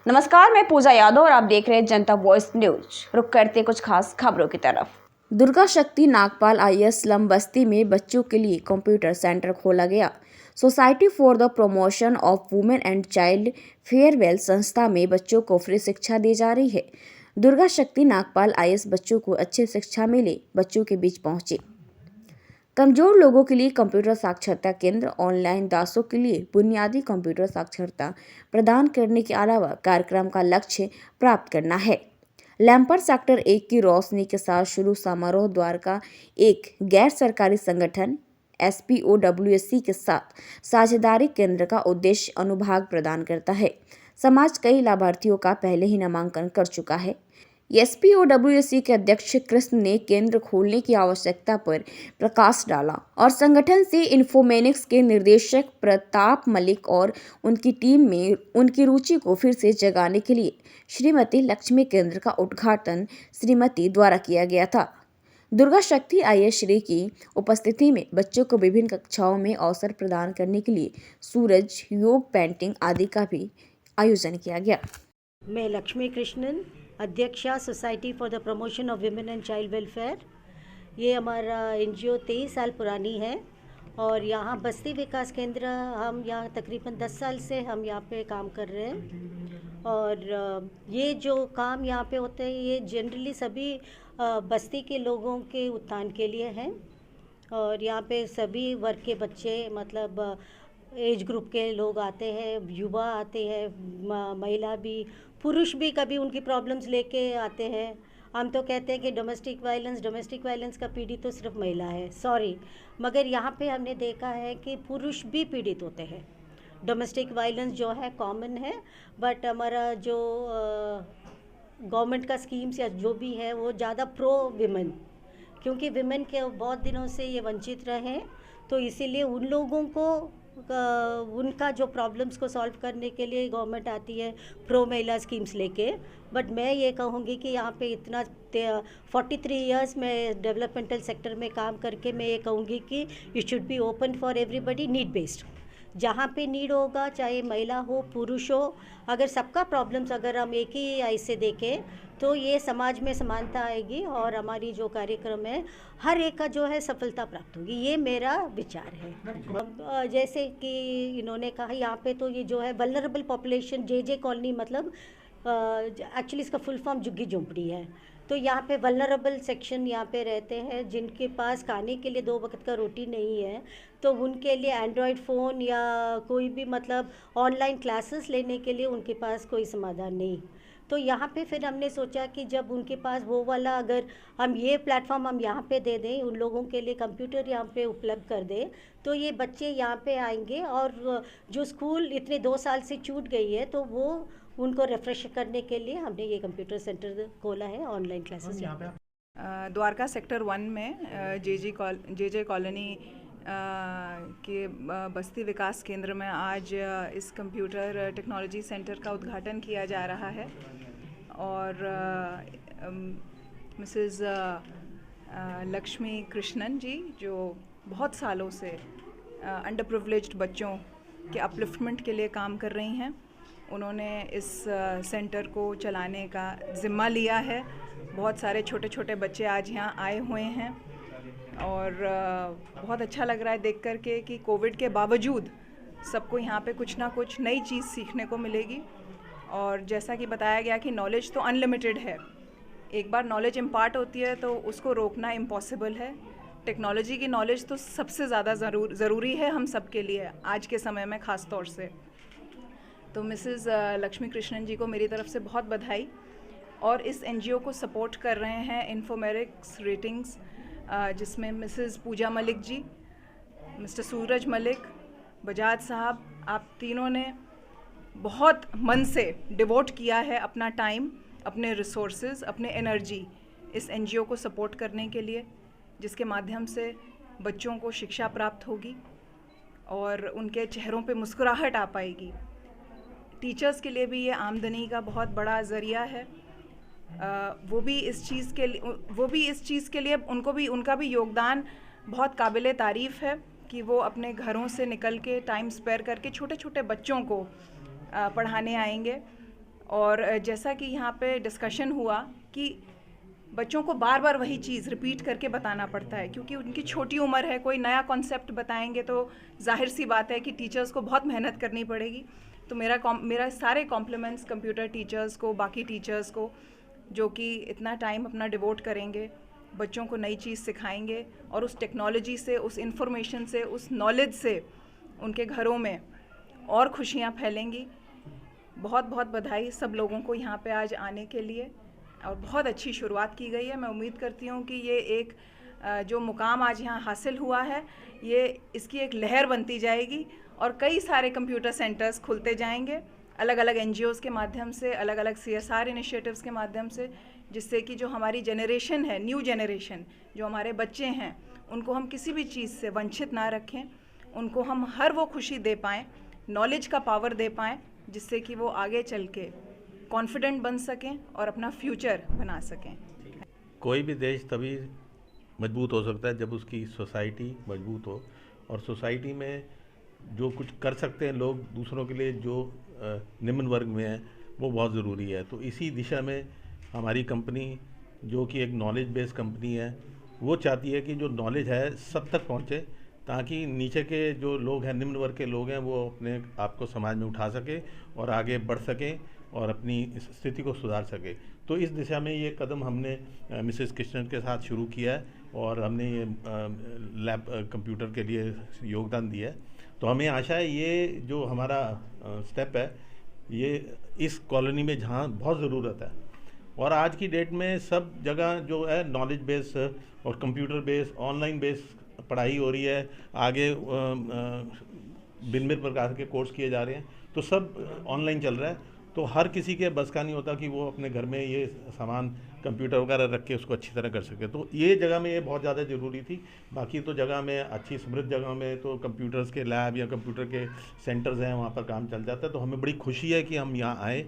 नमस्कार, मैं पूजा यादव और आप देख रहे हैं जनता वॉइस न्यूज। रुक करते कुछ खास खबरों की तरफ। दुर्गा शक्ति नागपाल आईएस स्लम बस्ती में बच्चों के लिए कंप्यूटर सेंटर खोला गया। Society for the promotion of women and child farewell संस्था में बच्चों को फ्री शिक्षा दी जा रही है। दुर्गा शक्ति नागपाल आईएस बच्चों को अच्छी शिक्षा मिले बच्चों के बीच पहुंचे। कमजोर लोगों के लिए कंप्यूटर साक्षरता केंद्र, ऑनलाइन दासों के लिए बुनियादी कंप्यूटर साक्षरता प्रदान करने के अलावा कार्यक्रम का लक्ष्य प्राप्त करना है। लैम्पर सेक्टर 1 की रोशनी के साथ शुरू समारोह द्वारका एक गैर सरकारी संगठन SPOWSC के साथ साझेदारी केंद्र का उद्देश्य अनुभाग प्रदान करता है। समाज कई लाभार्थियों का पहले ही नामांकन कर चुका है। SPOWSC के अध्यक्ष कृष्ण ने केंद्र खोलने की आवश्यकता पर प्रकाश डाला और संगठन से इन्फोमेनिक्स के निर्देशक प्रताप मलिक और उनकी टीम में उनकी रुचि को फिर से जगाने के लिए श्रीमती लक्ष्मी केंद्र का उद्घाटन श्रीमती द्वारा किया गया था। दुर्गा शक्ति आईएस श्री की उपस्थिति में बच्चों को विभिन्न कक्षाओं में अवसर प्रदान करने के लिए सूरज, योग, पेंटिंग आदि का भी आयोजन किया गया। मैं लक्ष्मी कृष्णन, अध्यक्षा society for the promotion of women and child welfare. ये हमारा NGO 23 साल पुरानी है और यहाँ बस्ती विकास केंद्र हम यहाँ तकरीबन 10 साल से हम यहाँ पे काम कर रहे हैं। और ये जो काम यहाँ पे होते हैं ये जनरली सभी बस्ती के लोगों के उत्थान के लिए हैं। और यहाँ पे सभी वर्ग के बच्चे मतलब एज ग्रुप के लोग आते हैं, युवा आते हैं, महिला भी, पुरुष भी कभी उनकी प्रॉब्लम्स लेके आते हैं। हम तो कहते हैं कि डोमेस्टिक वायलेंस का पीड़ित तो सिर्फ महिला है, सॉरी, मगर यहाँ पे हमने देखा है कि पुरुष भी पीड़ित होते हैं। डोमेस्टिक वायलेंस जो है कॉमन है, बट हमारा जो गवर्नमेंट का स्कीम्स या जो भी है वो ज़्यादा प्रो विमेन, क्योंकि विमेन के बहुत दिनों से ये वंचित रहे, तो इसीलिए उन लोगों को उनका जो प्रॉब्लम्स को सॉल्व करने के लिए गवर्नमेंट आती है प्रो महिला स्कीम्स लेके। बट मैं ये कहूँगी कि यहाँ पे इतना 43 इयर्स में डेवलपमेंटल सेक्टर में काम करके मैं ये कहूँगी कि it should be open for everybody, need based. जहाँ पे नीड होगा, चाहे महिला हो पुरुष हो, अगर सबका प्रॉब्लम्स अगर हम एक ही आई से देखें तो ये समाज में समानता आएगी और हमारी जो कार्यक्रम है हर एक का जो है सफलता प्राप्त होगी। ये मेरा विचार है। जैसे कि इन्होंने कहा यहाँ पे तो ये जो है वल्नरेबल पॉपुलेशन JJ कॉलोनी, मतलब एक्चुअली इसका फुल फॉर्म झुग्गी झोंपड़ी है। तो यहाँ पे वल्नरेबल सेक्शन यहाँ पे रहते हैं जिनके पास खाने के लिए 2 वक्त का रोटी नहीं है, तो उनके लिए एंड्रॉयड फ़ोन या कोई भी मतलब ऑनलाइन क्लासेस लेने के लिए उनके पास कोई समाधान नहीं। तो यहाँ पे फिर हमने सोचा कि जब उनके पास वो वाला अगर हम ये प्लेटफॉर्म हम यहाँ पे दे दें, उन लोगों के लिए कंप्यूटर यहाँ पे उपलब्ध कर दें, तो ये बच्चे यहाँ पे आएंगे और जो स्कूल इतने 2 साल से छूट गई है तो वो उनको रिफ्रेश करने के लिए हमने ये कंप्यूटर सेंटर खोला है, ऑनलाइन क्लासेस यहाँ पे। द्वारका सेक्टर 1 में JJ कॉलोनी के बस्ती विकास केंद्र में आज इस कंप्यूटर टेक्नोलॉजी सेंटर का उद्घाटन किया जा रहा है और मिसेस लक्ष्मी कृष्णन जी जो बहुत सालों से अंडर प्रिविलेज्ड बच्चों के अपलिफ्टमेंट के लिए काम कर रही हैं, उन्होंने इस सेंटर को चलाने का ज़िम्मा लिया है। बहुत सारे छोटे छोटे बच्चे आज यहाँ आए हुए हैं और बहुत अच्छा लग रहा है देख कर के कि कोविड के बावजूद सबको यहाँ पे कुछ ना कुछ नई चीज़ सीखने को मिलेगी। और जैसा कि बताया गया कि नॉलेज तो अनलिमिटेड है, एक बार नॉलेज इम्पार्ट होती है तो उसको रोकना इम्पॉसिबल है। टेक्नोलॉजी की नॉलेज तो सबसे ज़्यादा ज़रूरी है हम सब के लिए आज के समय में ख़ास तौर से। तो मिसेस लक्ष्मी कृष्णन जी को मेरी तरफ से बहुत बधाई। और इस NGO को सपोर्ट कर रहे हैं इन्फोमेनिक्स रेटिंग्स, जिसमें मिसेस पूजा मलिक जी, मिस्टर सूरज मलिक, बजाज साहब, आप तीनों ने बहुत मन से डिवोट किया है अपना टाइम, अपने रिसोर्सेज, अपने एनर्जी इस NGO को सपोर्ट करने के लिए, जिसके माध्यम से बच्चों को शिक्षा प्राप्त होगी और उनके चेहरों पे मुस्कुराहट आ पाएगी। टीचर्स के लिए भी ये आमदनी का बहुत बड़ा ज़रिया है। वो भी इस चीज़ के लिए उनका भी योगदान बहुत काबिले तारीफ़ है कि वो अपने घरों से निकल के टाइम स्पेयर करके छोटे छोटे बच्चों को पढ़ाने आएंगे। और जैसा कि यहाँ पे डिस्कशन हुआ कि बच्चों को बार बार वही चीज़ रिपीट करके बताना पड़ता है, क्योंकि उनकी छोटी उम्र है। कोई नया कॉन्सेप्ट बताएंगे तो जाहिर सी बात है कि टीचर्स को बहुत मेहनत करनी पड़ेगी। तो मेरा सारे कॉम्प्लीमेंट्स कंप्यूटर टीचर्स को, बाकी टीचर्स को, जो कि इतना टाइम अपना डिवोट करेंगे, बच्चों को नई चीज़ सिखाएंगे और उस टेक्नोलॉजी से, उस इंफॉर्मेशन से, उस नॉलेज से उनके घरों में और खुशियाँ फैलेंगी। बहुत बहुत बधाई सब लोगों को यहाँ पे आज आने के लिए, और बहुत अच्छी शुरुआत की गई है। मैं उम्मीद करती हूँ कि ये एक जो मुकाम आज यहाँ हासिल हुआ है, ये इसकी एक लहर बनती जाएगी और कई सारे कंप्यूटर सेंटर्स खुलते जाएंगे अलग अलग NGOs के माध्यम से, अलग अलग CSR इनिशिएटिव्स के माध्यम से, जिससे कि जो हमारी जनरेशन है, न्यू जनरेशन, जो हमारे बच्चे हैं, उनको हम किसी भी चीज़ से वंचित ना रखें, उनको हम हर वो खुशी दे पाएँ, नॉलेज का पावर दे पाएँ, जिससे कि वो आगे चल के कॉन्फिडेंट बन सकें और अपना फ्यूचर बना सकें। कोई भी देश तभी मजबूत हो सकता है जब उसकी सोसाइटी मजबूत हो, और सोसाइटी में जो कुछ कर सकते हैं लोग दूसरों के लिए, जो निम्न वर्ग में है, वो बहुत ज़रूरी है। तो इसी दिशा में हमारी कंपनी, जो कि एक नॉलेज बेस्ड कंपनी है, वो चाहती है कि जो नॉलेज है सब तक पहुँचे, ताकि नीचे के जो लोग हैं, निम्न वर्ग के लोग हैं, वो अपने आप को समाज में उठा सके और आगे बढ़ सकें और अपनी स्थिति को सुधार सके। तो इस दिशा में ये कदम हमने मिसेस कृष्णन के साथ शुरू किया है और हमने ये लैब कंप्यूटर के लिए योगदान दिया है। तो हमें आशा है ये जो हमारा स्टेप है, ये इस कॉलोनी में जहाँ बहुत ज़रूरत है, और आज की डेट में सब जगह जो है नॉलेज बेस और कंप्यूटर बेस, ऑनलाइन बेस पढ़ाई हो रही है, आगे भिन्न भिन्न प्रकार के कोर्स किए जा रहे हैं, तो सब ऑनलाइन चल रहा है। तो हर किसी के बस का नहीं होता कि वो अपने घर में ये सामान कंप्यूटर वगैरह रख के उसको अच्छी तरह कर सके। तो ये जगह में ये बहुत ज़्यादा ज़रूरी थी। बाकी तो जगह में, अच्छी समृद्ध जगह में तो कंप्यूटर्स के लैब या कंप्यूटर के सेंटर्स हैं, वहाँ पर काम चल जाता है। तो हमें बड़ी खुशी है कि हम यहाँ आए,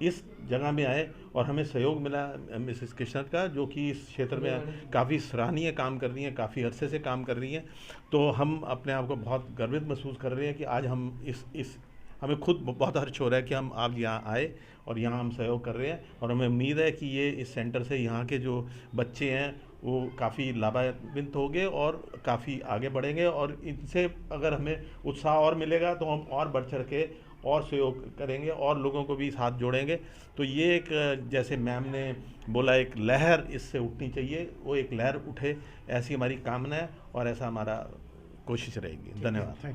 इस जगह में आए, और हमें सहयोग मिला मिसेस कृष्णन का, जो कि इस क्षेत्र में काफ़ी सराहनीय काम कर रही हैं, काफ़ी अरसे से काम कर रही हैं। तो हम अपने आप को बहुत गर्वित महसूस कर रहे हैं कि आज हम इस हमें खुद बहुत हर्ष हो रहा है कि हम आज यहाँ आए और यहाँ हम सहयोग कर रहे हैं, और हमें उम्मीद है कि ये इस सेंटर से यहाँ के जो बच्चे हैं वो काफ़ी लाभान्वित होंगे और काफ़ी आगे बढ़ेंगे, और इनसे अगर हमें उत्साह और मिलेगा तो हम और बढ़ चढ़ के और सहयोग करेंगे और लोगों को भी साथ जोड़ेंगे। तो ये एक, जैसे मैम ने बोला, एक लहर इससे उठनी चाहिए, वो एक लहर उठे, ऐसी हमारी कामना है और ऐसा हमारा कोशिश रहेगी। धन्यवाद।